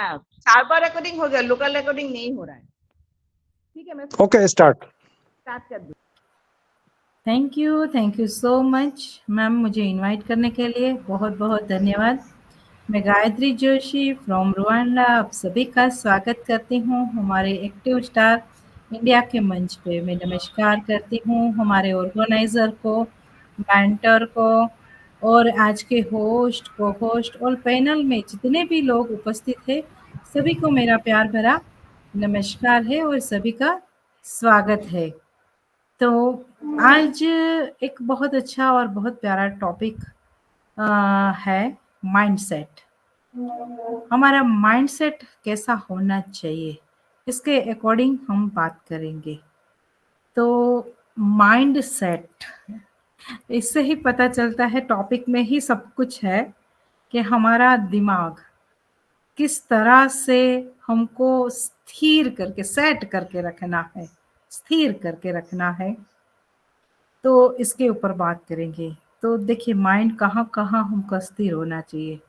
हाँ, शार्पा रिकॉर्डिंग हो गया, लोकल रिकॉर्डिंग नहीं हो रहा है। ठीक है, मैं ओके, स्टार्ट कर दूँ। Thank you so much ma'am, मुझे इनवाइट करने के लिए बहुत बहुत धन्यवाद। मैं गायत्री जोशी फ्रॉम रुवांडा आप सभी का स्वागत करती हूँ हमारे एक्टिव स्टार इंडिया के मंच पे। मैं नमस्कार करती हूँ हमारे ऑर्गेनाइज़र को, मेंटर को और आज के होस्ट, को होस्ट और पैनल में जितने भी लोग उपस्थित हैं सभी को मेरा प्यार भरा नमस्कार है और सभी का स्वागत है। तो आज एक बहुत अच्छा और बहुत प्यारा टॉपिक है माइंडसेट। हमारा माइंडसेट कैसा होना चाहिए इसके अकॉर्डिंग हम बात करेंगे। तो माइंडसेट, इससे ही पता चलता है, टॉपिक में ही सब कुछ है कि हमारा दिमाग किस तरह से हमको स्थिर करके, सेट करके रखना है, स्थिर करके रखना है। तो इसके ऊपर बात करेंगे। तो देखिए माइंड कहाँ कहाँ हमको स्थिर होना चाहिए,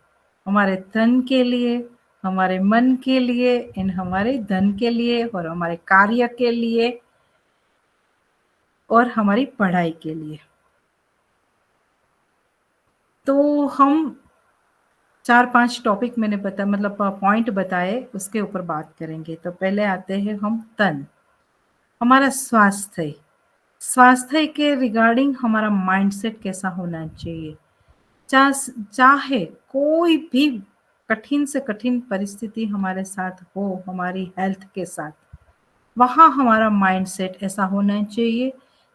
हमारे तन के लिए, हमारे मन के लिए, इन हमारे धन के लिए और हमारे कार्य के लिए और हमारी पढ़ाई के लिए। तो हम 4-5 टॉपिक मैंने मतलब पॉइंट बताए, उसके ऊपर बात करेंगे। तो पहले आते हैं हम तन, हमारा स्वास्थ्य। स्वास्थ्य के रिगार्डिंग हमारा माइंडसेट कैसा होना चाहिए। चाहे कोई भी कठिन से कठिन परिस्थिति हमारे साथ हो, हमारी हेल्थ के साथ, वहाँ हमारा माइंडसेट ऐसा होना चाहिए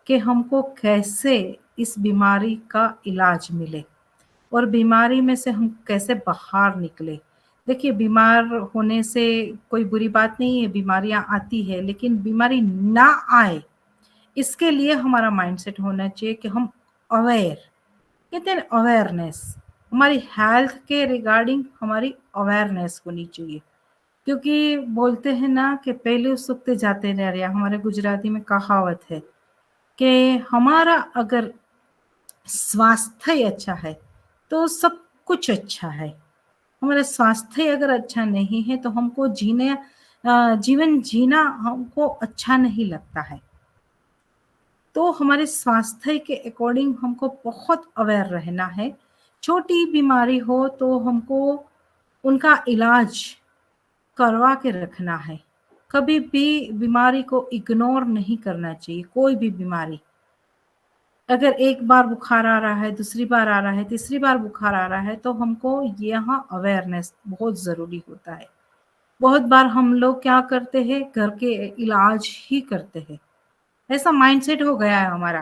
कि हमको कैसे इस बीमारी का इलाज मिले और बीमारी में से हम कैसे बाहर निकले। देखिए बीमार होने से कोई बुरी बात नहीं है, बीमारियां आती है, लेकिन बीमारी ना आए इसके लिए हमारा माइंडसेट होना चाहिए कि हम अवेयर, कहते हैं अवेयरनेस, हमारी हेल्थ के रिगार्डिंग हमारी अवेयरनेस होनी चाहिए। क्योंकि बोलते हैं ना कि पहले सुखते जाते रह रहा, हमारे गुजराती में कहावत है कि हमारा अगर स्वास्थ्य अच्छा है तो सब कुछ अच्छा है। हमारा स्वास्थ्य अगर अच्छा नहीं है तो हमको जीवन जीना हमको अच्छा नहीं लगता है। तो हमारे स्वास्थ्य के अकॉर्डिंग हमको बहुत अवेयर रहना है। छोटी बीमारी हो तो हमको उनका इलाज करवा के रखना है। कभी भी बीमारी को इग्नोर नहीं करना चाहिए। कोई भी बीमारी, अगर एक बार बुखार आ रहा है, दूसरी बार आ रहा है, तीसरी बार बुखार आ रहा है, तो हमको यहाँ अवेयरनेस बहुत ज़रूरी होता है। बहुत बार हम लोग क्या करते हैं, घर के इलाज ही करते हैं। ऐसा माइंडसेट हो गया है हमारा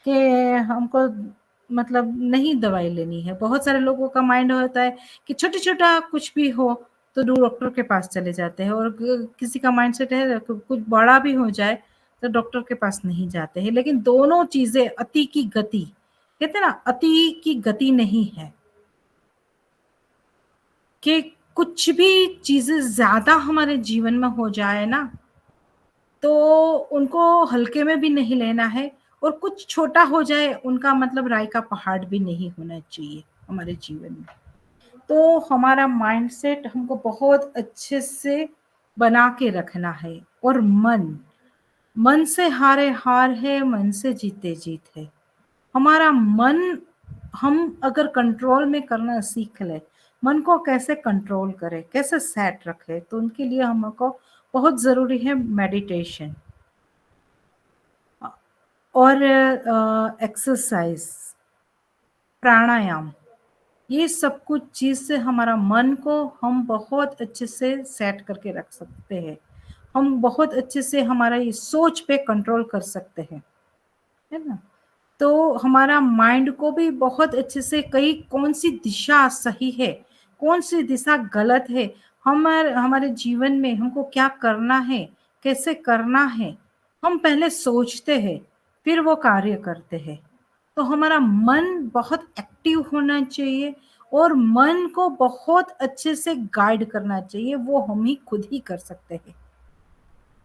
कि हमको मतलब नहीं दवाई लेनी है। बहुत सारे लोगों का माइंड होता है कि छोटा छोटा कुछ भी हो तो डॉक्टर के पास चले जाते हैं, और किसी का माइंडसेट है कुछ बड़ा भी हो जाए तो डॉक्टर के पास नहीं जाते हैं। लेकिन दोनों चीजें, अति की गति, कहते हैं ना, अति की गति नहीं है कि कुछ भी चीजें ज्यादा हमारे जीवन में हो जाए ना तो उनको हल्के में भी नहीं लेना है, और कुछ छोटा हो जाए उनका मतलब राई का पहाड़ भी नहीं होना चाहिए हमारे जीवन में। तो हमारा माइंडसेट हमको बहुत अच्छे से बना के रखना है। और मन से हारे हार है, मन से जीते जीत है। हमारा मन हम अगर कंट्रोल में करना सीख ले, मन को कैसे कंट्रोल करे, कैसे सेट रखे, तो उनके लिए हमको बहुत ज़रूरी है मेडिटेशन और एक्सरसाइज, प्राणायाम। ये सब कुछ चीज़ से हमारा मन को हम बहुत अच्छे से सेट करके रख सकते हैं। हम बहुत अच्छे से हमारा ये सोच पे कंट्रोल कर सकते हैं, है ना। तो हमारा माइंड को भी बहुत अच्छे से कहीं कौन सी दिशा सही है, कौन सी दिशा गलत है, हमारे जीवन में हमको क्या करना है, कैसे करना है, हम पहले सोचते हैं फिर वो कार्य करते हैं। तो हमारा मन बहुत एक्टिव होना चाहिए और मन को बहुत अच्छे से गाइड करना चाहिए। वो हम ही खुद ही कर सकते हैं।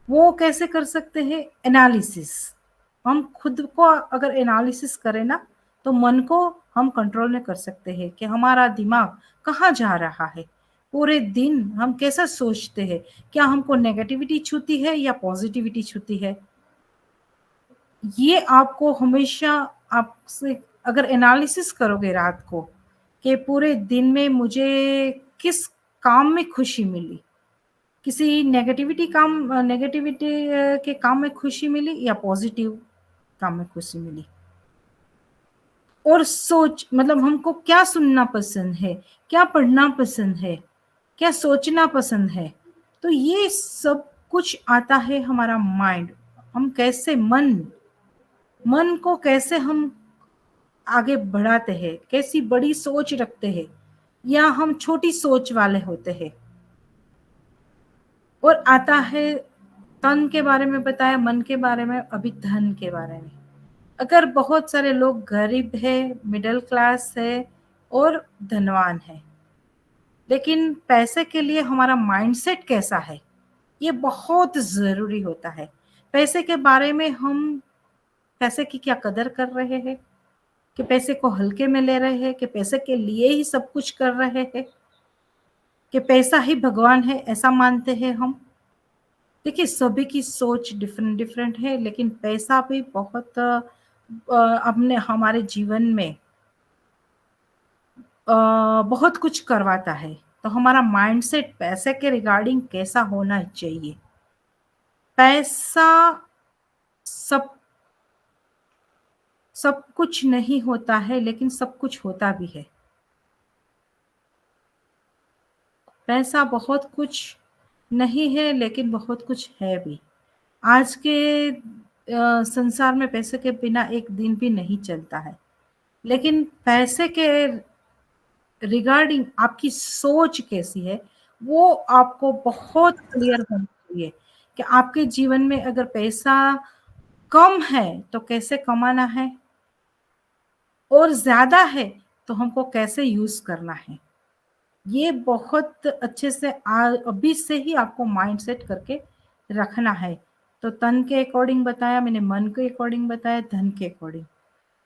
वो कैसे कर सकते हैं? एनालिसिस। हम खुद को अगर एनालिसिस करें ना तो मन को हम कंट्रोल में कर सकते हैं कि हमारा दिमाग कहाँ जा रहा है, पूरे दिन हम कैसा सोचते हैं, क्या हमको नेगेटिविटी छूती है या पॉजिटिविटी छूती है, ये आपको हमेशा आपसे अगर एनालिसिस करोगे रात को कि पूरे दिन में मुझे किस काम में खुशी मिली, किसी नेगेटिविटी के काम में खुशी मिली या पॉजिटिव काम में खुशी मिली, और सोच मतलब हमको क्या सुनना पसंद है, क्या पढ़ना पसंद है, क्या सोचना पसंद है, तो ये सब कुछ आता है हमारा माइंड। हम कैसे मन को कैसे हम आगे बढ़ाते हैं, कैसी बड़ी सोच रखते हैं या हम छोटी सोच वाले होते हैं। और आता है तन के बारे में बताया, मन के बारे में, अभी धन के बारे में। अगर बहुत सारे लोग गरीब है, मिडिल क्लास है और धनवान है, लेकिन पैसे के लिए हमारा माइंडसेट कैसा है, ये बहुत जरूरी होता है। पैसे के बारे में हम पैसे की क्या कदर कर रहे हैं, कि पैसे को हल्के में ले रहे हैं, कि पैसे के लिए ही सब कुछ कर रहे हैं, कि पैसा ही भगवान है ऐसा मानते हैं हम। देखिए सभी की सोच डिफरेंट डिफरेंट है, लेकिन पैसा भी बहुत अपने हमारे जीवन में बहुत कुछ करवाता है। तो हमारा माइंडसेट पैसे के रिगार्डिंग कैसा होना चाहिए। पैसा सब सब कुछ नहीं होता है, लेकिन सब कुछ होता भी है। पैसा बहुत कुछ नहीं है, लेकिन बहुत कुछ है भी। आज के संसार में पैसे के बिना एक दिन भी नहीं चलता है, लेकिन पैसे के रिगार्डिंग आपकी सोच कैसी है वो आपको बहुत क्लियर होनी चाहिए, कि आपके जीवन में अगर पैसा कम है तो कैसे कमाना है, और ज्यादा है तो हमको कैसे यूज करना है। ये बहुत अच्छे से अभी से ही आपको माइंडसेट करके रखना है। तो तन के अकॉर्डिंग बताया मैंने, मन के अकॉर्डिंग बताया, धन के अकॉर्डिंग।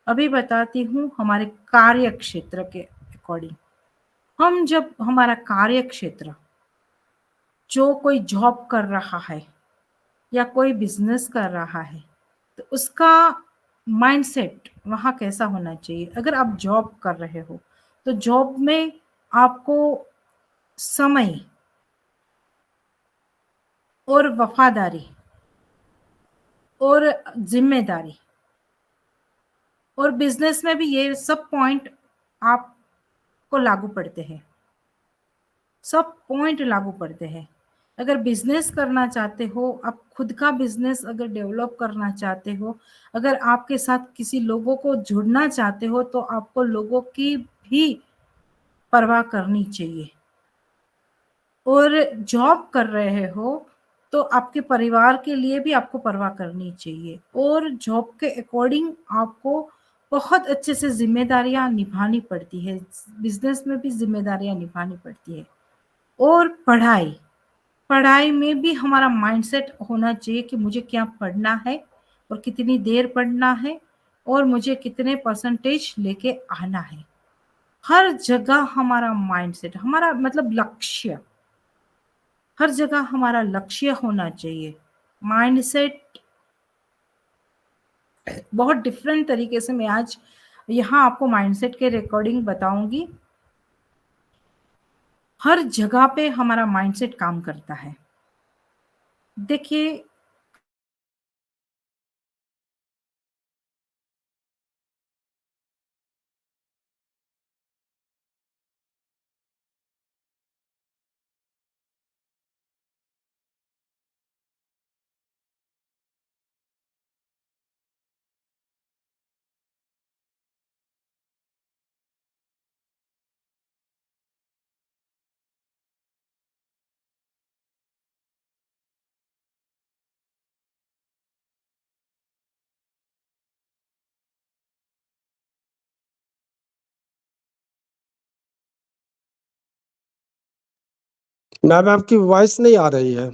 अभी बताती हूँ हमारे कार्य क्षेत्र के अकॉर्डिंग। हम जब हमारा कार्य क्षेत्र, जो कोई जॉब कर रहा है या कोई बिजनेस कर रहा है, तो उसका माइंडसेट वहाँ कैसा होना चाहिए। अगर आप जॉब कर रहे हो तो जॉब में आपको समय और वफादारी और जिम्मेदारी, और बिजनेस में भी ये सब पॉइंट आपको लागू पड़ते हैं, सब पॉइंट लागू पड़ते हैं। अगर बिजनेस करना चाहते हो, आप खुद का बिजनेस अगर डेवलप करना चाहते हो, अगर आपके साथ किसी लोगों को जुड़ना चाहते हो, तो आपको लोगों की भी परवाह करनी चाहिए। और जॉब कर रहे हो तो आपके परिवार के लिए भी आपको परवाह करनी चाहिए, और जॉब के अकॉर्डिंग आपको बहुत अच्छे से जिम्मेदारियां निभानी पड़ती है। बिजनेस में भी जिम्मेदारियां निभानी पड़ती है। और पढ़ाई में भी हमारा माइंडसेट होना चाहिए कि मुझे क्या पढ़ना है और कितनी देर पढ़ना है और मुझे कितने परसेंटेज लेके आना है। हर जगह हमारा माइंडसेट, हमारा मतलब लक्ष्य, हर जगह हमारा लक्ष्य होना चाहिए। माइंडसेट बहुत डिफरेंट तरीके से मैं आज यहाँ आपको माइंडसेट के रिकॉर्डिंग बताऊंगी। हर जगह पे हमारा माइंडसेट काम करता है। देखिए मैम आपकी वॉइस नहीं आ रही है।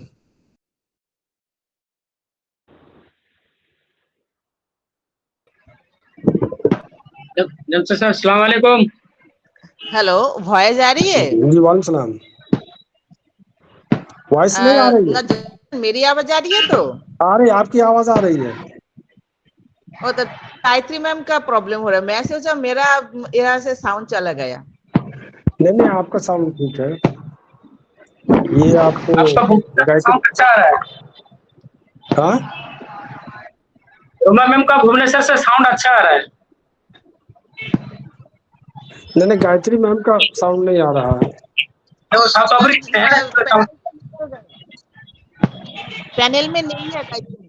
जब सर अस्सलाम वालेकुम। हेलो, वॉइस आ रही है? जी वालेकुम सलाम। वॉइस नहीं आ रही है? मेरी आवाज आ रही है? तो आ रही, आपकी आवाज आ रही है। वो तो गायत्री मैम का प्रॉब्लम हो रहा है। मैं सोचा मेरा यहाँ से साउंड चला गया। नहीं नहीं, आपका साउंड ठीक है। ये आपको आपका गायत्री, साउंड अच्छा आ रहा है। हाँ रोमा मैम का भुवनेश्वर से साउंड अच्छा आ रहा है। नहीं नहीं, गायत्री मैम का साउंड नहीं आ रहा है। तो साउथ अफ्रीका से है ना, इसका sound। पैनल में नहीं है गायत्री मैम।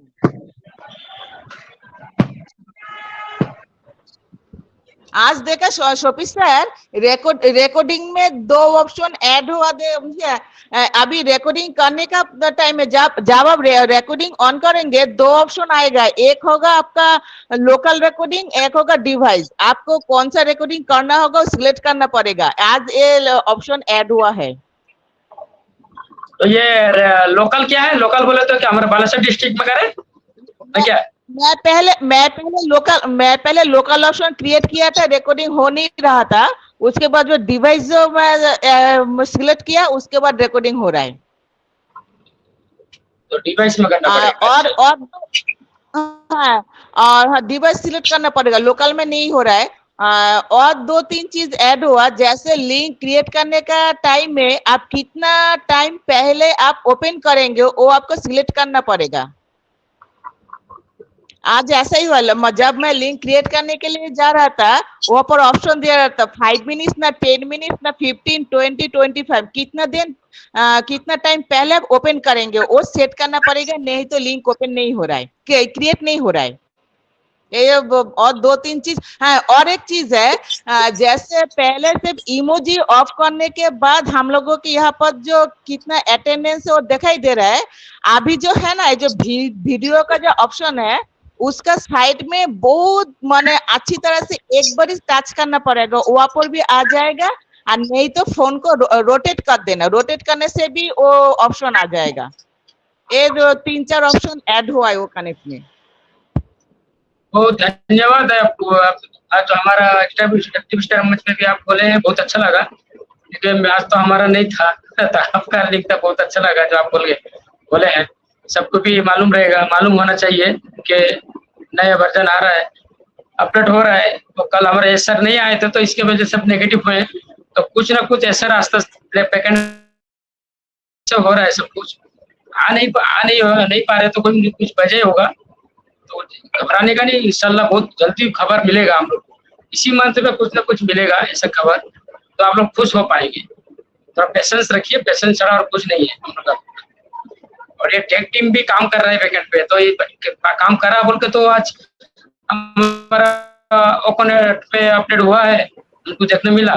आज देखा शोपी सर, रिकॉर्डिंग में 2 ऑप्शन ऐड हुआ दे मुझे। अभी रिकॉर्डिंग करने का टाइम है, जब आप रिकॉर्डिंग ऑन करेंगे 2 ऑप्शन आएगा। एक होगा आपका लोकल रिकॉर्डिंग, एक होगा डिवाइस। आपको कौन सा रिकॉर्डिंग करना होगा सिलेक्ट करना पड़ेगा। आज ये ऑप्शन ऐड हुआ है। तो ये लोकल क्या है? लोकल बोले तो क्या हमारे बालासोर डिस्ट्रिक्ट में करें तो क्या? मैं पहले लोकल ऑप्शन क्रिएट किया था, रिकॉर्डिंग हो नहीं रहा था। उसके बाद जो डिवाइस जो मैं सिलेक्ट किया, उसके बाद रिकॉर्डिंग हो रहा है। तो डिवाइस में करना पड़ेगा। और डिवाइस सिलेक्ट करना पड़ेगा, लोकल में नहीं हो रहा है। और 2-3 चीज ऐड हुआ, जैसे लिंक क्रिएट करने का टाइम में आप कितना टाइम पहले आप ओपन करेंगे वो आपको सिलेक्ट करना पड़ेगा। आज ऐसा ही हुआ, जब मैं लिंक क्रिएट करने के लिए जा रहा था, वहां पर ऑप्शन दिया रहा था 5 मिनट्स ना 10 मिनट्स ना 15, 20, 25, कितना टाइम पहले आप ओपन करेंगे वो सेट करना पड़ेगा, नहीं तो लिंक ओपन नहीं हो रहा है, क्रिएट नहीं हो रहा है। ये और 2-3 चीज। हाँ, और एक चीज है, जैसे पहले सिर्फ इमोजी ऑफ करने के बाद हम लोगों के यहाँ पर जो कितना अटेंडेंस है वो दिखाई दे रहा है। अभी जो है ना, जो वीडियो का जो ऑप्शन है, उसका साइड में बहुत माने अच्छी तरह से एक बार टच करना पड़ेगा, वहां पर भी आ जाएगा। और नहीं तो फोन को रोटेट कर देना, रोटेट करने से भी वो ऑप्शन आ जाएगा। ये जो 3-4 ऑप्शन ऐड हुआ है वो कनेक्ट में। बहुत धन्यवाद है आपको। आज जो हमारा एक्टिविस्ट मंच में भी आप बोले हैं, बहुत अच्छा लगा, क्योंकि आज तो हमारा नहीं था तो आपका लिंक था, बहुत अच्छा लगा जो आप बोले हैं। सबको भी मालूम रहेगा, मालूम होना चाहिए कि नया वर्जन आ रहा है, अपडेट हो रहा है। तो कल हमारे एसर नहीं आए थे तो इसके वजह से सब नेगेटिव हुए, तो कुछ ना कुछ एसर आस्ते बैकेंड से हो रहा है। सब कुछ नहीं पा रहे, तो कोई कुछ वजह होगा, तो घबराने का नहीं। इंशाल्लाह बहुत जल्दी खबर मिलेगा हम लोग को, इसी मंथ में कुछ ना कुछ मिलेगा ऐसा खबर, तो आप लोग खुश हो पाएंगे। थोड़ा पेशेंस रखिए, पेशेंस छड़ा और कुछ नहीं है हम लोग का। और ये टेक टीम भी काम कर रहा है बैकेंड पे, तो ये काम कर रहा बोल के तो आज हमारा ओपनेट पे अपडेट हुआ है, उनको देखने मिला।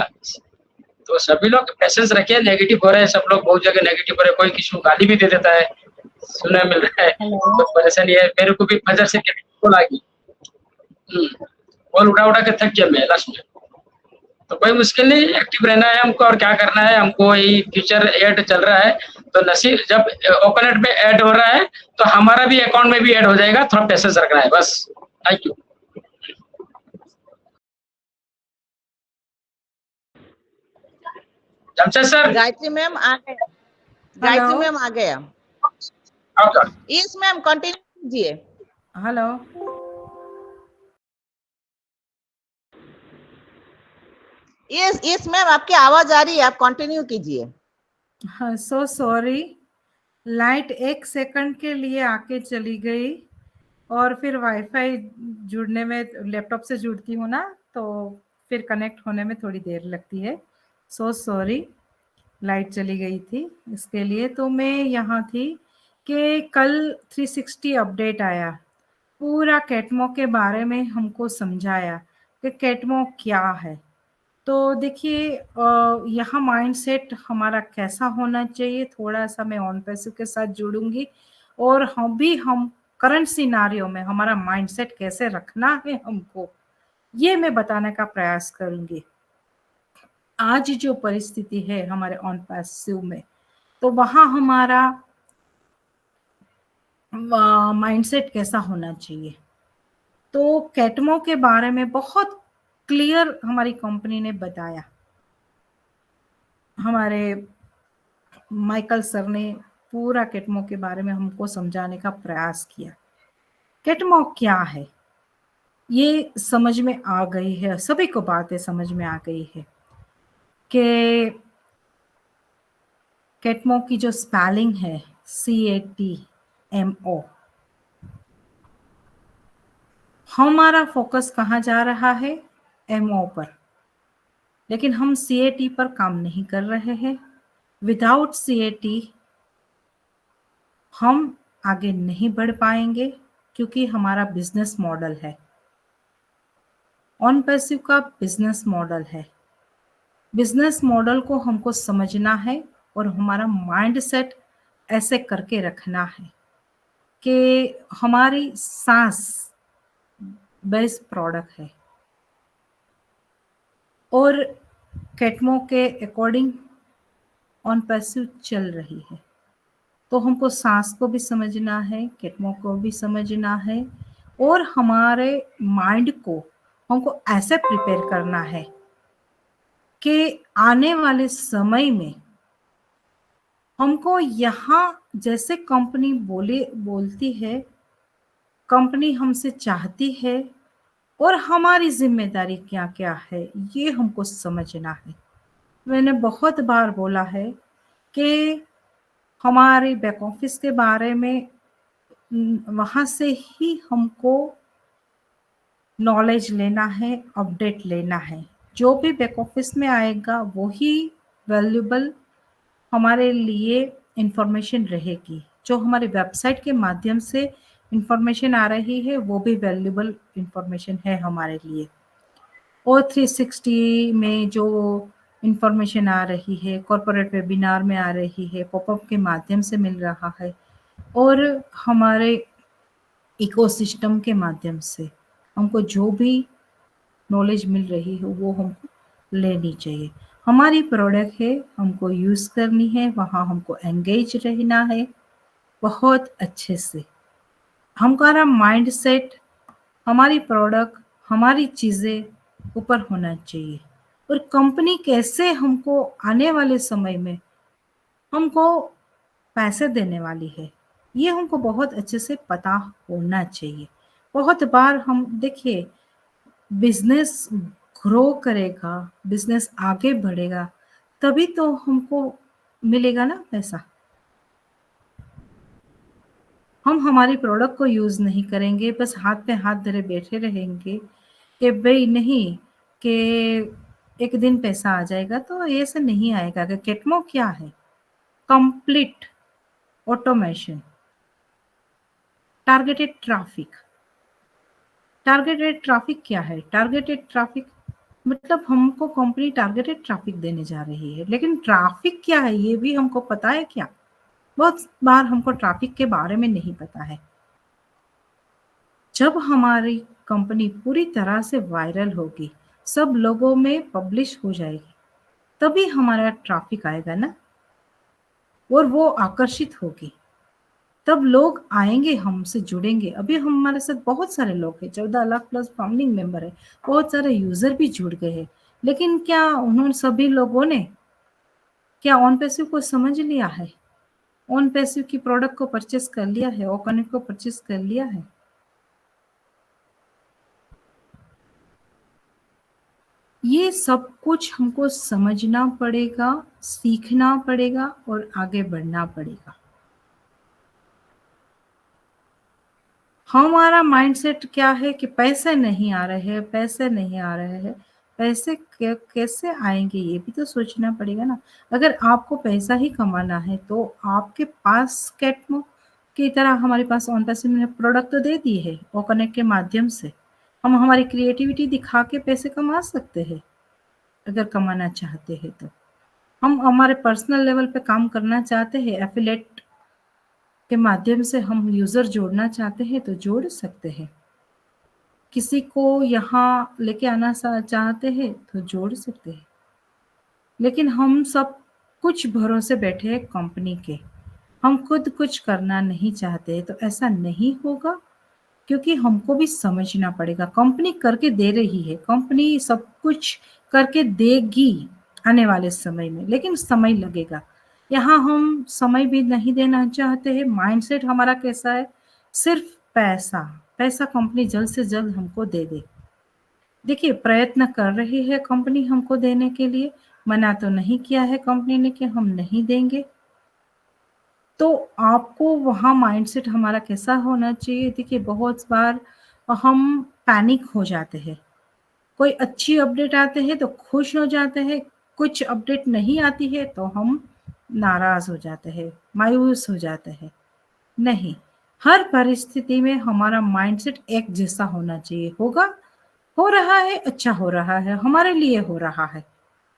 तो सभी लोग पेशेंस रखिए। नेगेटिव हो रहे हैं सब लोग, बहुत जगह नेगेटिव हो रहे हैं, कोई किसी को गाली भी दे देता है, सुनने मिल रहा है। तो परेशानी है, मेरे को भी फजर से कॉल आ गई, कॉल उठा के थक गया मैं लास्ट में। तो कोई मुश्किल नहीं, एक्टिव रहना है हमको, और क्या करना है हमको। यही फ्यूचर ऐड चल रहा है, तो नसीब जब ओपनेट में ऐड हो रहा है तो हमारा भी अकाउंट में भी ऐड हो जाएगा। थोड़ा पेशेंस रखना है बस। Thank you. Jamshed sir. Gayatri ma'am आ गए, गायत्री मैम आ गया। यस मैम, कंटिन्यू कीजिए। हेलो, यस मैम, आपकी आवाज आ रही है, आप कंटिन्यू कीजिए। हाँ, सो सॉरी, लाइट 1 सेकंड के लिए आके चली गई, और फिर वाईफाई जुड़ने में, लैपटॉप से जुड़ती हूँ ना, तो फिर कनेक्ट होने में थोड़ी देर लगती है। सो सॉरी, लाइट चली गई थी इसके लिए। तो मैं यहाँ थी कि कल 360 अपडेट आया, पूरा कैटमो के बारे में हमको समझाया कि कैटमो क्या है। तो देखिए, यहाँ माइंडसेट हमारा कैसा होना चाहिए, थोड़ा सा मैं ऑन पैसिव के साथ जुड़ूंगी, और हम करंट सिनारियो में हमारा माइंडसेट कैसे रखना है हमको, ये मैं बताने का प्रयास करूंगी। आज जो परिस्थिति है हमारे ऑन पैसिव में, तो वहाँ हमारा माइंडसेट कैसा होना चाहिए। तो कैटमो के बारे में बहुत क्लियर हमारी कंपनी ने बताया, हमारे माइकल सर ने पूरा केटमो के बारे में हमको समझाने का प्रयास किया। केटमो क्या है ये समझ में आ गई है, सभी को बातें समझ में आ गई है कि केटमो की जो स्पेलिंग है CATMO, हमारा फोकस कहाँ जा रहा है? MO पर, लेकिन हम CAT पर काम नहीं कर रहे हैं। विदाउट CAT हम आगे नहीं बढ़ पाएंगे, क्योंकि हमारा बिजनेस मॉडल है, ऑन पैसिव का बिजनेस मॉडल है। बिजनेस मॉडल को हमको समझना है और हमारा माइंड सेट ऐसे करके रखना है कि हमारी सांस बेस्ट प्रोडक्ट है और केटमो के अकॉर्डिंग ऑन पैसिव चल रही है। तो हमको सांस को भी समझना है, केटमो को भी समझना है, और हमारे माइंड को हमको ऐसे प्रिपेयर करना है कि आने वाले समय में हमको यहाँ जैसे कंपनी बोलती है, कंपनी हमसे चाहती है, और हमारी जिम्मेदारी क्या क्या है ये हमको समझना है। मैंने बहुत बार बोला है कि हमारे बैक ऑफिस के बारे में वहाँ से ही हमको नॉलेज लेना है, अपडेट लेना है। जो भी बैक ऑफिस में आएगा वही वैल्यूबल हमारे लिए इंफॉर्मेशन रहेगी। जो हमारी वेबसाइट के माध्यम से इंफॉर्मेशन आ रही है वो भी वैल्यूबल इंफॉर्मेशन है हमारे लिए। और 360 में जो इंफॉर्मेशन आ रही है, कॉर्पोरेट वेबिनार में आ रही है, पॉपअप के माध्यम से मिल रहा है, और हमारे इकोसिस्टम के माध्यम से हमको जो भी नॉलेज मिल रही है वो हमको लेनी चाहिए। हमारी प्रोडक्ट है, हमको यूज़ करनी है, वहाँ हमको एंगेज रहना है बहुत अच्छे से। हमारा माइंड सेट हमारी प्रोडक्ट, हमारी चीज़ें ऊपर होना चाहिए, और कंपनी कैसे हमको आने वाले समय में हमको पैसे देने वाली है ये हमको बहुत अच्छे से पता होना चाहिए। बहुत बार हम देखिए, बिजनेस ग्रो करेगा, बिजनेस आगे बढ़ेगा, तभी तो हमको मिलेगा ना पैसा। हम हमारी प्रोडक्ट को यूज़ नहीं करेंगे, बस हाथ पे हाथ धरे बैठे रहेंगे कि भाई नहीं कि एक दिन पैसा आ जाएगा, तो ऐसे नहीं आएगा। कि केटमो क्या है? Complete automation, targeted traffic. Targeted traffic क्या है? टारगेटेड ट्रैफिक मतलब हमको कंपनी टारगेटेड ट्रैफिक देने जा रही है, लेकिन ट्रैफिक क्या है ये भी हमको पता है क्या? बहुत बार हमको ट्रैफिक के बारे में नहीं पता है। जब हमारी कंपनी पूरी तरह से वायरल होगी, सब लोगों में पब्लिश हो जाएगी, तभी हमारा ट्रैफिक आएगा ना, और वो आकर्षित होगी, तब लोग आएंगे, हमसे जुड़ेंगे। अभी हमारे साथ बहुत सारे लोग हैं, 14 लाख प्लस फाउंडिंग मेंबर है, बहुत सारे यूजर भी जुड़ गए हैं, लेकिन क्या उन्होंने सभी लोगों ने क्या ऑन पैसिव को समझ लिया है? ऑन पैसिव की प्रोडक्ट को परचेस कर लिया है? ओ कनेक्ट को परचेस कर लिया है? ये सब कुछ हमको समझना पड़ेगा, सीखना पड़ेगा और आगे बढ़ना पड़ेगा। हमारा माइंडसेट क्या है कि पैसे नहीं आ रहे हैं, पैसे नहीं आ रहे हैं, पैसे कैसे आएंगे ये भी तो सोचना पड़ेगा ना। अगर आपको पैसा ही कमाना है तो आपके पास केटमो की तरह हमारे पास ऑन पैसिव ने प्रोडक्ट तो दे दी है, ओ कनेक्ट के माध्यम से हम हमारी क्रिएटिविटी दिखा के पैसे कमा सकते हैं। अगर कमाना चाहते हैं तो हम हमारे पर्सनल लेवल पे काम करना चाहते हैं, एफिलेट के माध्यम से हम यूजर जोड़ना चाहते हैं तो जोड़ सकते हैं। किसी को यहाँ लेके आना चाहते हैं तो जोड़ सकते हैं, लेकिन हम सब कुछ भरोसे बैठे हैं कंपनी के, हम खुद कुछ करना नहीं चाहते तो ऐसा नहीं होगा, क्योंकि हमको भी समझना पड़ेगा। कंपनी करके दे रही है, कंपनी सब कुछ करके देगी आने वाले समय में, लेकिन समय लगेगा। यहाँ हम समय भी नहीं देना चाहते हैं। माइंडसेट हमारा कैसा है, सिर्फ पैसा, पैसा कंपनी जल्द से जल्द हमको दे दे। देखिए प्रयत्न कर रही है कंपनी हमको देने के लिए, मना तो नहीं किया है कंपनी ने कि हम नहीं देंगे। तो आपको वहाँ माइंडसेट हमारा कैसा होना चाहिए, देखिए बहुत बार हम पैनिक हो जाते हैं, कोई अच्छी अपडेट आते हैं तो खुश हो जाते हैं, कुछ अपडेट नहीं आती है तो हम नाराज हो जाते हैं, मायूस हो जाते हैं। नहीं, हर परिस्थिति में हमारा माइंडसेट एक जैसा होना चाहिए। होगा, हो रहा है, अच्छा हो रहा है, हमारे लिए हो रहा है,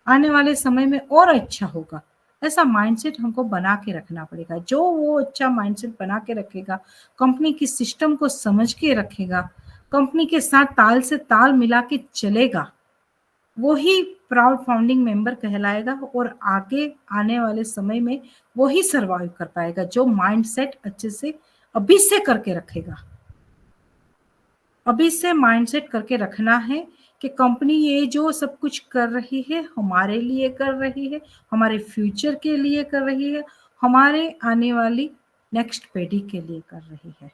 आने वाले समय में और अच्छा होगा, ऐसा माइंडसेट हमको बना के रखना पड़ेगा। जो वो अच्छा माइंडसेट बना के रखेगा, कंपनी की सिस्टम को समझ के रखेगा, कंपनी के साथ ताल से ताल मिला के चलेगा, वो ही प्राउड फाउंडिंग मेंबर कहलाएगा और आगे आने वाले समय में वो ही सर्वाइव कर पाएगा, जो माइंडसेट अच्छे से अभी से करके रखेगा। अभी से माइंडसेट करके रखना है कि कंपनी ये जो सब कुछ कर रही है हमारे लिए कर रही है, हमारे फ्यूचर के लिए कर रही है, हमारे आने वाली नेक्स्ट पीढ़ी के लिए कर रही है।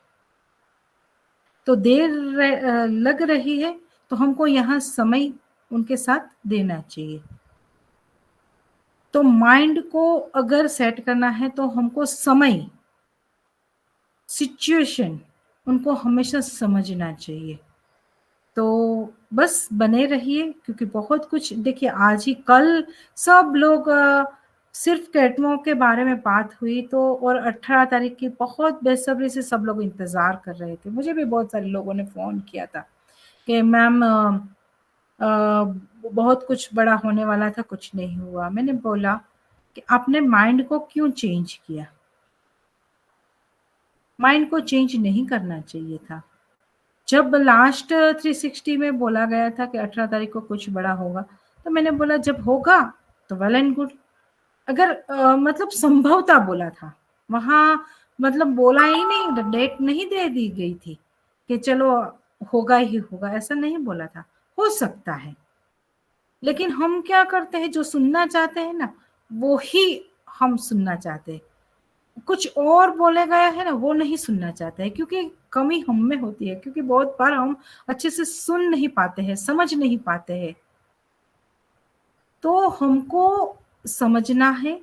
तो देर लग रही है तो हमको यहाँ समय उनके साथ देना चाहिए। तो माइंड को अगर सेट करना है तो हमको समय, सिचुएशन उनको हमेशा समझना चाहिए। तो बस बने रहिए, क्योंकि बहुत कुछ देखिए आज ही कल सब लोग सिर्फ कैटमो के बारे में बात हुई तो, और 18 तारीख की बहुत बेसब्री से सब लोग इंतज़ार कर रहे थे। मुझे भी बहुत सारे लोगों ने फ़ोन किया था कि मैम बहुत कुछ बड़ा होने वाला था, कुछ नहीं हुआ। मैंने बोला कि आपने माइंड को क्यों चेंज किया, माइंड को चेंज नहीं करना चाहिए था। जब लास्ट 360 में बोला गया था कि 18 तारीख को कुछ बड़ा होगा, तो मैंने बोला जब होगा तो वेल एंड गुड। अगर मतलब संभवता बोला था, वहाँ मतलब बोला ही नहीं, डेट नहीं दे दी गई थी कि चलो होगा ही होगा, ऐसा नहीं बोला था, हो सकता है। लेकिन हम क्या करते हैं, जो सुनना चाहते हैं ना वो ही हम सुनना चाहते हैं, कुछ और बोले गया है ना वो नहीं सुनना चाहते हैं, क्योंकि कमी हम में होती है, क्योंकि बहुत बार हम अच्छे से सुन नहीं पाते हैं, समझ नहीं पाते हैं। तो हमको समझना है,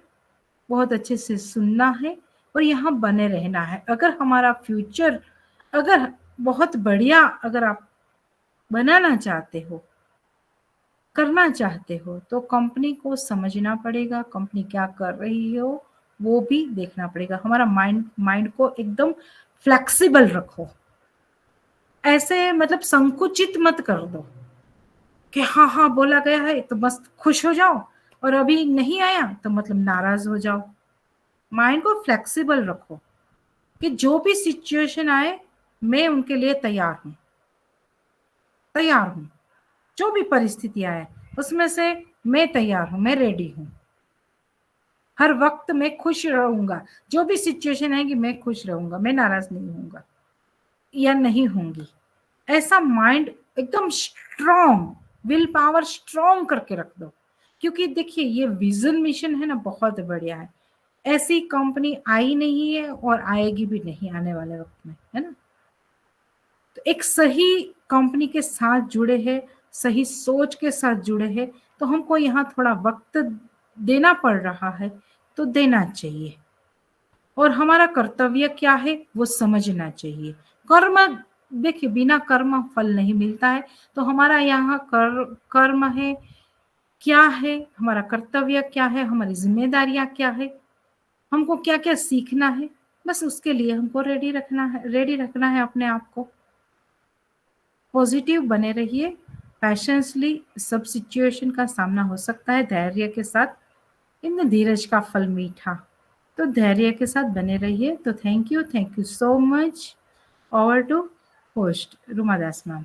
बहुत अच्छे से सुनना है और यहाँ बने रहना है। अगर हमारा फ्यूचर अगर बहुत बढ़िया अगर आप बनाना चाहते हो, करना चाहते हो, तो कंपनी को समझना पड़ेगा, कंपनी क्या कर रही हो वो भी देखना पड़ेगा। हमारा माइंड को एकदम फ्लेक्सिबल रखो, ऐसे मतलब संकुचित मत कर दो कि हाँ हाँ बोला गया है तो बस खुश हो जाओ, और अभी नहीं आया तो मतलब नाराज हो जाओ। माइंड को फ्लेक्सिबल रखो कि जो भी सिचुएशन आए मैं उनके लिए तैयार हूँ, तैयार हूँ, जो भी परिस्थिति आए उसमें से मैं तैयार हूँ, मैं रेडी हूँ, हर वक्त मैं खुश रहूंगा, जो भी सिचुएशन आएगी मैं खुश रहूंगा, मैं नाराज नहीं होऊंगा या नहीं होंगी। ऐसा माइंड एकदम स्ट्रॉन्ग, विल पावर स्ट्रॉन्ग करके रख दो, क्योंकि देखिए ये विजन मिशन है ना बहुत बढ़िया है, ऐसी कंपनी आई नहीं है और आएगी भी नहीं आने वाले वक्त में, है ना। तो एक सही कंपनी के साथ जुड़े हैं, सही सोच के साथ जुड़े हैं, तो हमको यहाँ थोड़ा वक्त देना पड़ रहा है तो देना चाहिए, और हमारा कर्तव्य क्या है वो समझना चाहिए। कर्म देखिए बिना कर्म फल नहीं मिलता है, तो हमारा यहाँ कर्म है क्या है, हमारा कर्तव्य क्या है, हमारी जिम्मेदारियां क्या है, हमको क्या क्या सीखना है, बस उसके लिए हमको रेडी रखना है अपने आप को। पॉजिटिव बने रहिए, पैशंसली सब सिचुएशन का सामना हो सकता है धैर्य के साथ, इनमें धीरज का फल मीठा, तो धैर्य के साथ बने रहिए। तो thank you so much. Over to host Ruma Das ma'am.